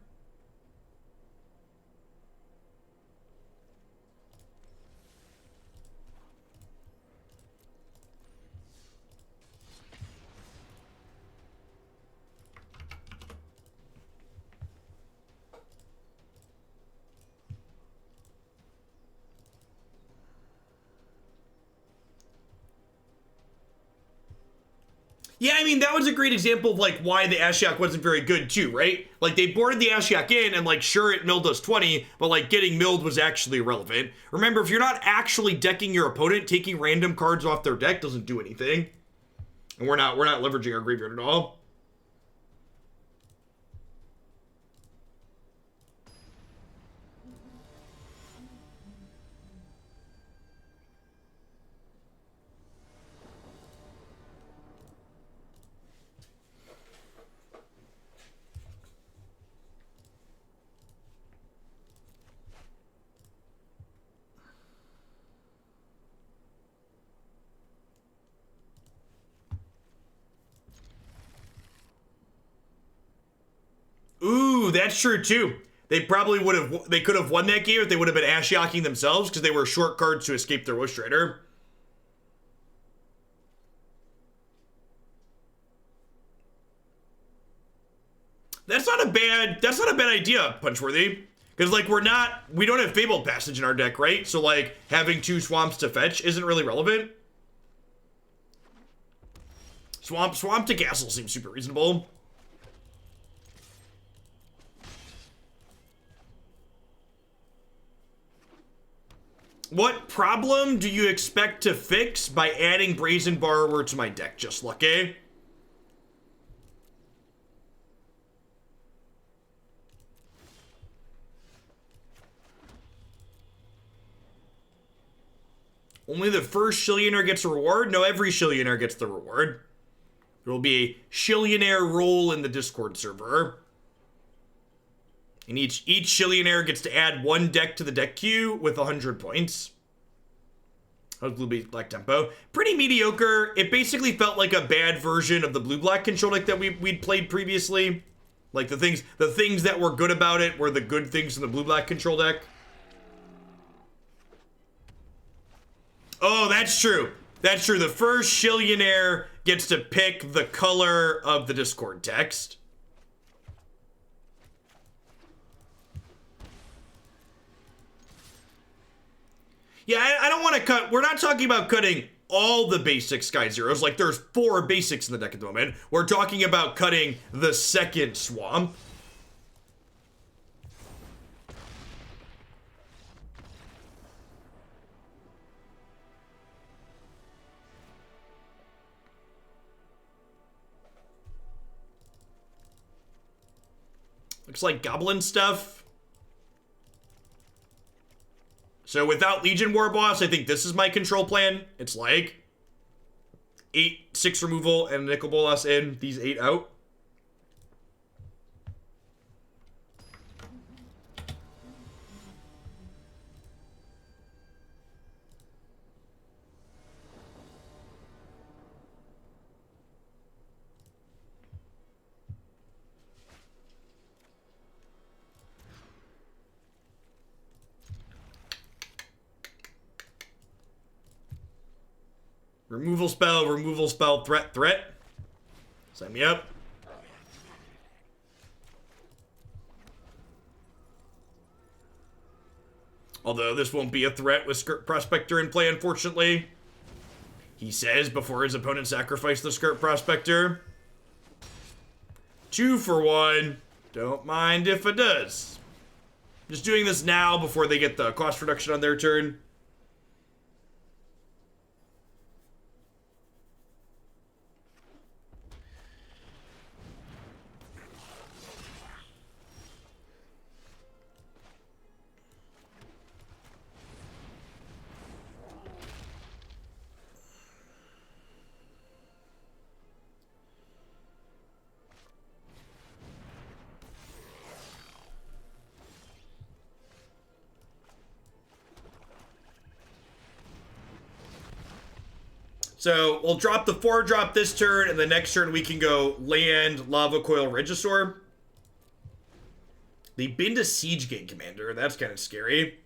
Yeah, I mean, that was a great example of, like, why the Ashiok wasn't very good, too, right? Like, they boarded the Ashiok in, and, like, sure, it milled us 20, but, like, getting milled was actually irrelevant. Remember, if you're not actually decking your opponent, taking random cards off their deck doesn't do anything. And we're not leveraging our graveyard at all. Ooh, that's true too. They probably they could have won that game if they would have been Ashioking themselves because they were short cards to escape their Wish Rider. That's not a bad idea, Punchworthy. Because, like, we don't have Fabled Passage in our deck, right? So, like, having 2 swamps to fetch isn't really relevant. Swamp to castle seems super reasonable. What problem do you expect to fix by adding Brazen Borrower to my deck, Just Lucky? Only the first Shillionaire gets a reward? No, every Shillionaire gets the reward. There will be a Shillionaire role in the Discord server. And each Shillionaire gets to add 1 deck to the deck queue with 100 points. That was Blue Black Tempo. Pretty mediocre. It basically felt like a bad version of the Blue Black control deck that we'd played previously. Like the things that were good about it were the good things in the Blue Black control deck. Oh, that's true. That's true. The first Shillionaire gets to pick the color of the Discord text. Yeah, I don't want to cut. We're not talking about cutting all the basic Sky Zeros. Like, there's 4 basics in the deck at the moment. We're talking about cutting the second swamp. Looks like goblin stuff. So without Legion War Boss, I think this is my control plan. It's like 6 removal and Nicol Bolas in, these 8 out. Removal spell, threat. Sign me up. Although this won't be a threat with Skirt Prospector in play, unfortunately. He says before his opponent sacrificed the Skirt Prospector. 2 for 1. Don't mind if it does. Just doing this now before they get the cost reduction on their turn. So we'll drop the 4-drop this turn, and the next turn we can go land Lava Coil Regisaur. They've been to Siege Gate Commander. That's kind of scary.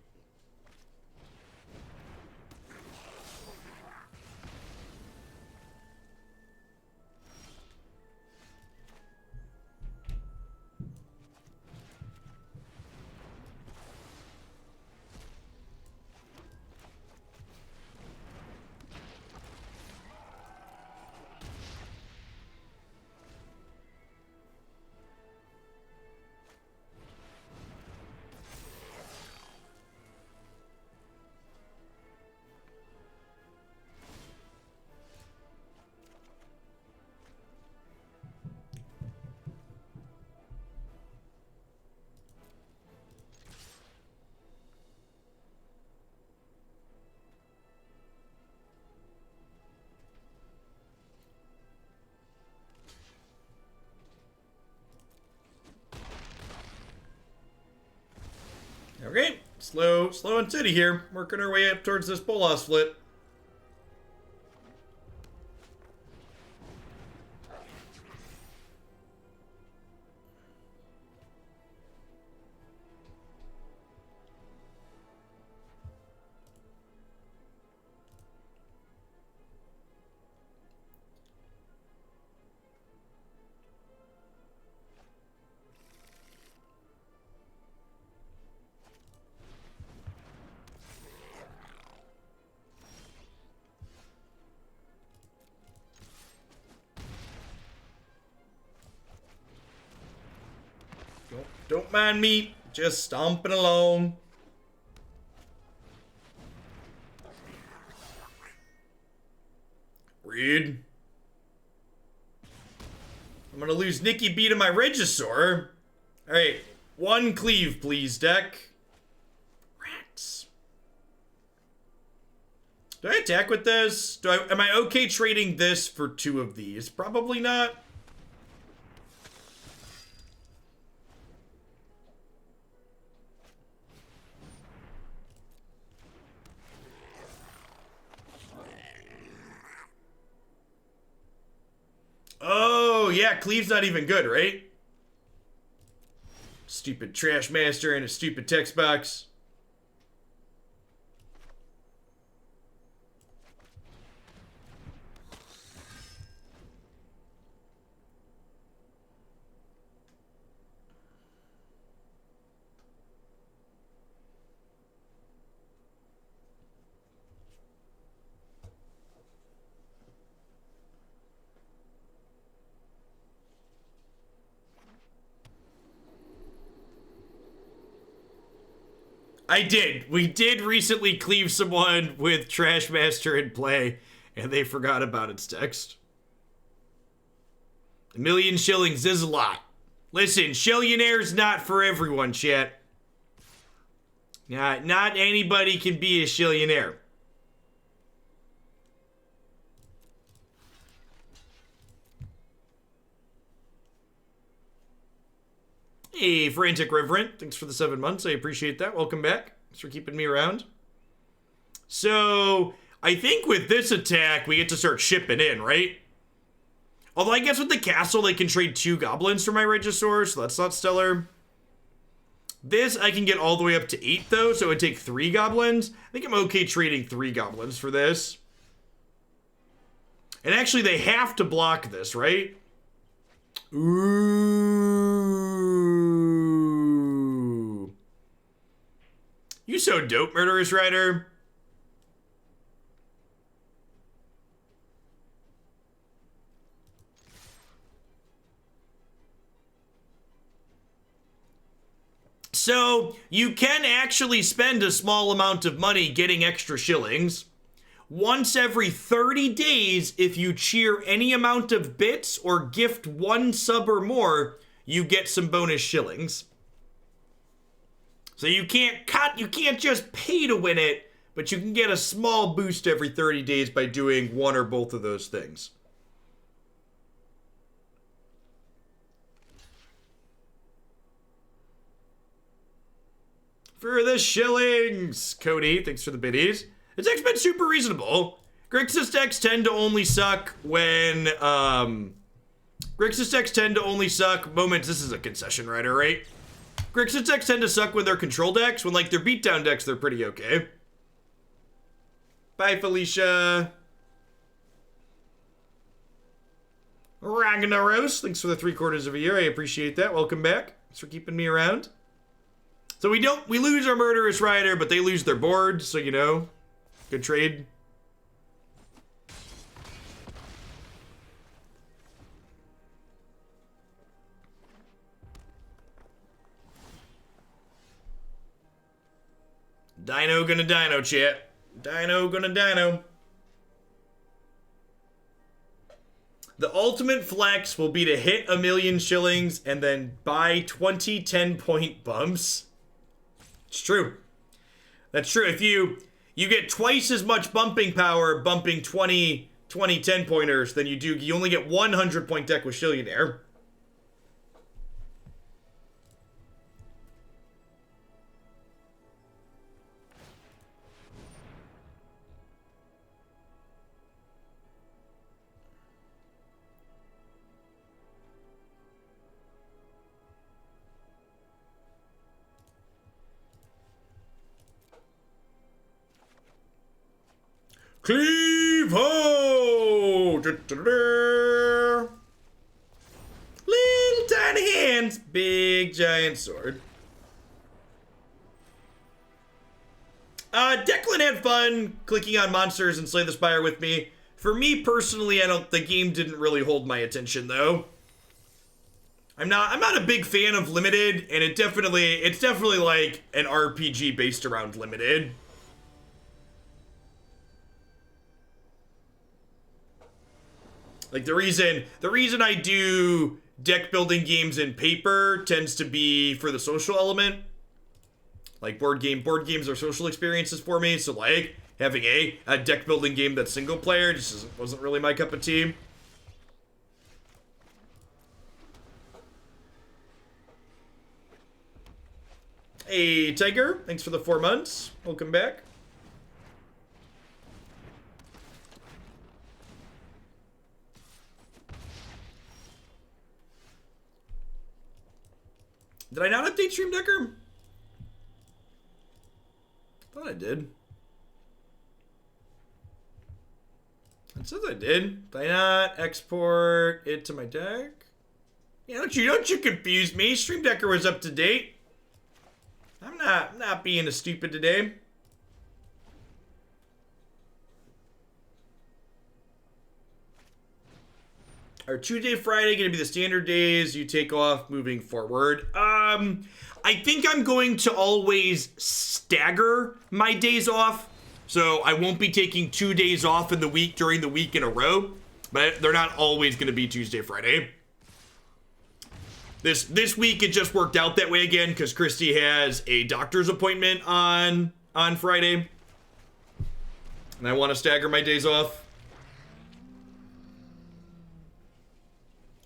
Okay, slow and steady here. Working our way up towards this Bolas flip. Don't mind me, just stomping along. Rude. I'm gonna lose Nicky B to my Regisaur. Alright, 1 cleave, please, deck. Rats. Do I attack with this? Am I okay trading this for 2 of these? Probably not. Oh, yeah, Cleave's not even good, right? Stupid Trash Master and a stupid text box. I did. We did recently cleave someone with Trash Master in play, and they forgot about its text. 1,000,000 shillings is a lot. Listen, Shillionaire's not for everyone, chat. Not anybody can be a Shillionaire. Hey, Frantic Reverend. Thanks for the 7 months. I appreciate that. Welcome back. Thanks for keeping me around. So, I think with this attack, we get to start shipping in, right? Although I guess with the castle, they can trade 2 goblins for my Regisaur, so that's not stellar. This, I can get all the way up to 8, though, so it would take 3 goblins. I think I'm okay trading 3 goblins for this. And actually, they have to block this, right? Ooh. You so dope, Murderous Rider. So, you can actually spend a small amount of money getting extra shillings. Once every 30 days, if you cheer any amount of bits or gift 1 sub or more, you get some bonus shillings. So you can't just pay to win it, but you can get a small boost every 30 days by doing 1 or both of those things. For the shillings, Cody, thanks for the biddies. This deck's been super reasonable. Grixis decks tend to only suck when, Grixis decks tend to only suck moments. This is a concession rider, right? Grixis decks tend to suck when they're control decks. When, like, they're beatdown decks, they're pretty okay. Bye, Felicia. Ragnaros, thanks for the 3/4 of a year. I appreciate that. Welcome back. Thanks for keeping me around. So we lose our Murderous Rider, but they lose their board, so you know. Good trade. Dino gonna dino, chat. Dino gonna dino. The ultimate flex will be to hit 1,000,000 shillings and then buy 20 10-point bumps. It's true. That's true. If you get twice as much bumping power bumping 20 10-pointers than you only get 100-point deck with Shillionaire. Cleave ho! Little tiny hands, big giant sword. Declan had fun clicking on monsters and Slay the Spire with me. For me personally, the game didn't really hold my attention though. I'm not a big fan of Limited, and it's definitely like an RPG based around Limited. Like the reason I do deck building games in paper tends to be for the social element. Like board games are social experiences for me, so like having a deck building game that's single player just wasn't really my cup of tea. Hey Tiger, thanks for the 4 months. Welcome back. Did I not update Stream Decker? I thought I did. It says I did. Did I not export it to my deck? Yeah, don't you confuse me. Stream Decker was up to date. I'm not being a stupid today. Are Tuesday, Friday going to be the standard days you take off moving forward? I think I'm going to always stagger my days off. So I won't be taking 2 days off in the week during the week in a row. But they're not always going to be Tuesday, Friday. This week it just worked out that way again because Christy has a doctor's appointment on Friday. And I want to stagger my days off.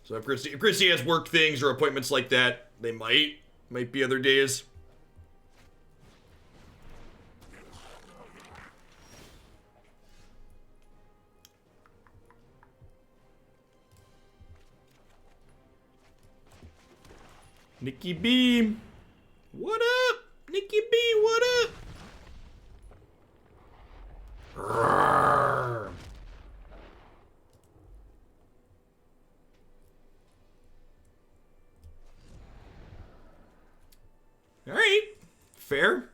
So if Christy has work things or appointments like that, they might be other days. Nikki B, what up? Nikki B, what up? Roar. All right, fair.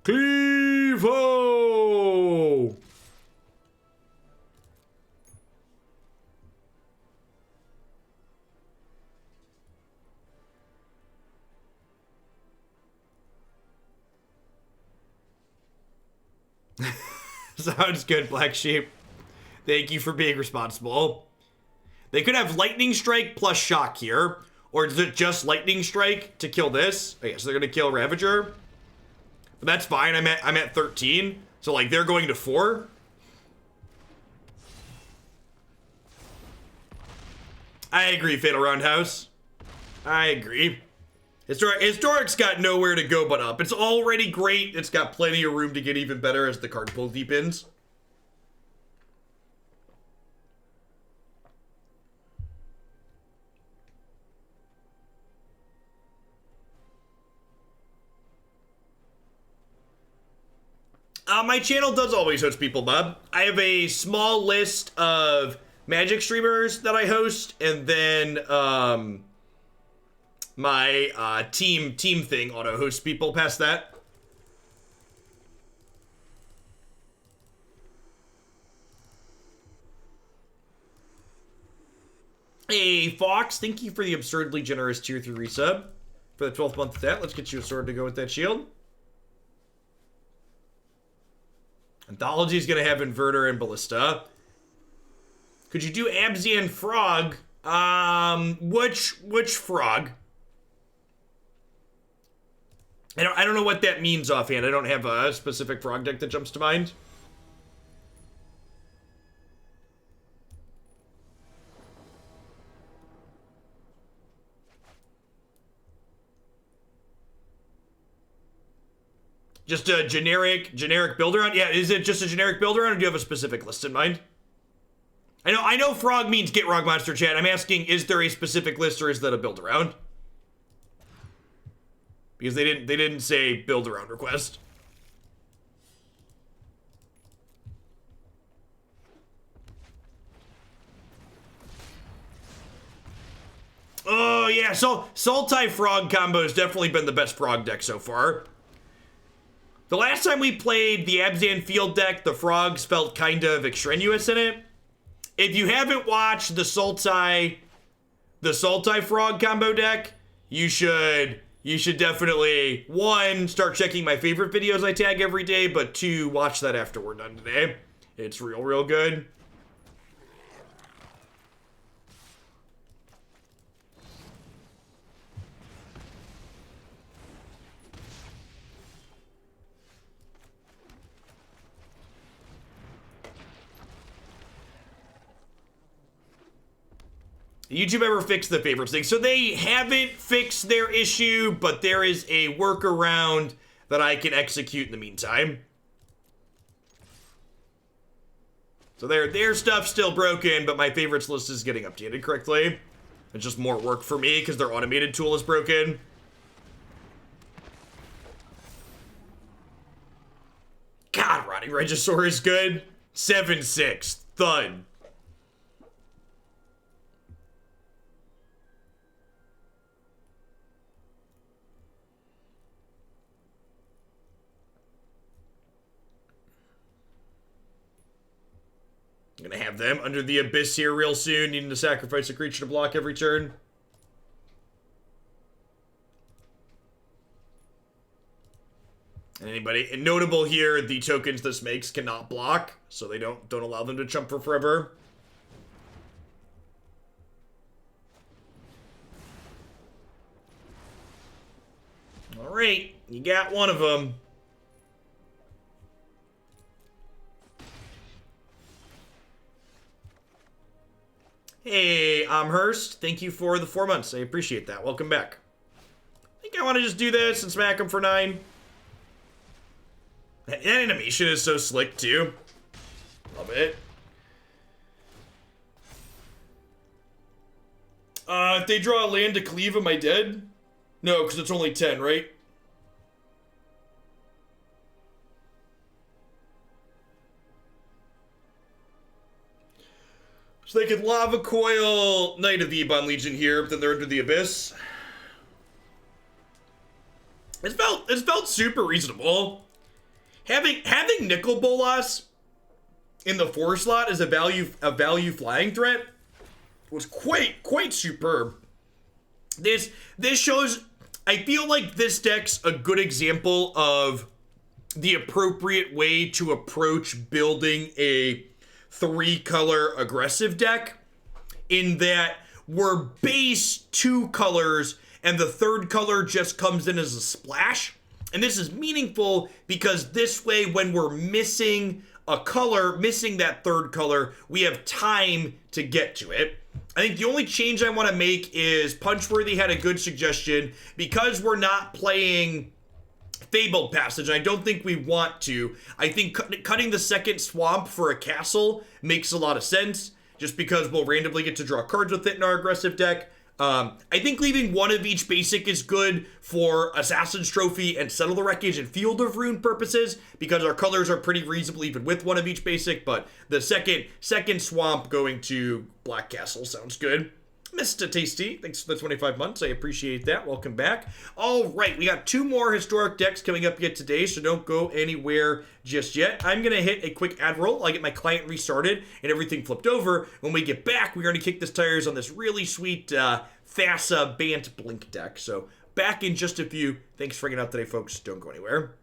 Clevo! Sounds good, Black Sheep. Thank you for being responsible. They could have Lightning Strike plus Shock here. Or is it just Lightning Strike to kill this? Okay, so they're gonna kill Ravager. But that's fine, I'm at 13. So like they're going to 4. I agree, Fatal Roundhouse. I agree. Historic's got nowhere to go but up. It's already great. It's got plenty of room to get even better as the card pool deepens. My channel does always host people, Bob. I have a small list of Magic streamers that I host, and then my team thing auto hosts people past that. Hey Fox, thank you for the absurdly generous tier 3 resub for the 12th month of that. Let's get you a sword to go with that shield. Anthology's gonna have Inverter and Ballista. Could you do Absian Frog? Which frog? I don't know what that means offhand. I don't have a specific frog deck that jumps to mind. Just a generic builder on? Yeah, is it just a generic builder on, or do you have a specific list in mind? I know frog means get Rog Monster chat. I'm asking, is there a specific list or is that a build around? Because they didn't say build around request. Oh yeah, so Sultai Frog combo has definitely been the best frog deck so far. The last time we played the Abzan field deck, the frogs felt kind of extraneous in it. If you haven't watched the Sultai frog combo deck, you should definitely, one, start checking my favorite videos I tag every day, but two, watch that after we're done today. It's real good. YouTube ever fixed the favorites thing? So they haven't fixed their issue, but there is a workaround that I can execute in the meantime. So their stuff's still broken, but my favorites list is getting updated correctly. It's just more work for me because their automated tool is broken. God, Rotting Regisaur is good. 7-6. Thud. I'm gonna have them under the abyss here real soon, needing to sacrifice a creature to block every turn. And notable here, the tokens this makes cannot block, so they don't allow them to chump for forever. All right, you got one of them. Hey, Amherst, thank you for the 4 months. I appreciate that. Welcome back. I think I want to just do this and smack him for 9. That animation is so slick, too. Love it. If they draw a land to cleave, am I dead? No, because it's only 10, right? So they could Lava Coil Knight of the Ebon Legion here, but then they're under the Abyss. It felt super reasonable. Having Nicol Bolas in the 4 slot as a value flying threat was quite superb. This shows, I feel like this deck's a good example of the appropriate way to approach building a 3-color aggressive deck, in that we're base 2 colors and the 3rd color just comes in as a splash. And this is meaningful because this way, when we're missing a color, missing that 3rd color, we have time to get to it. I think the only change I want to make is Punchworthy had a good suggestion. Because we're not playing Fabled Passage, I don't think we want to. I think cutting the 2nd swamp for a castle makes a lot of sense, just because we'll randomly get to draw cards with it in our aggressive deck. I think leaving one of each basic is good for Assassin's Trophy and Settle the Wreckage and Field of Ruin purposes, because our colors are pretty reasonable even with one of each basic, but the second swamp going to Black Castle sounds good. Mr. Tasty, thanks for the 25 months. I appreciate that. Welcome back. All right, we got 2 more historic decks coming up yet today, so don't go anywhere just yet. I'm going to hit a quick ad roll. I'll get my client restarted and everything flipped over. When we get back, we're going to kick the tires on this really sweet Thassa Bant Blink deck. So back in just a few. Thanks for hanging out today, folks. Don't go anywhere.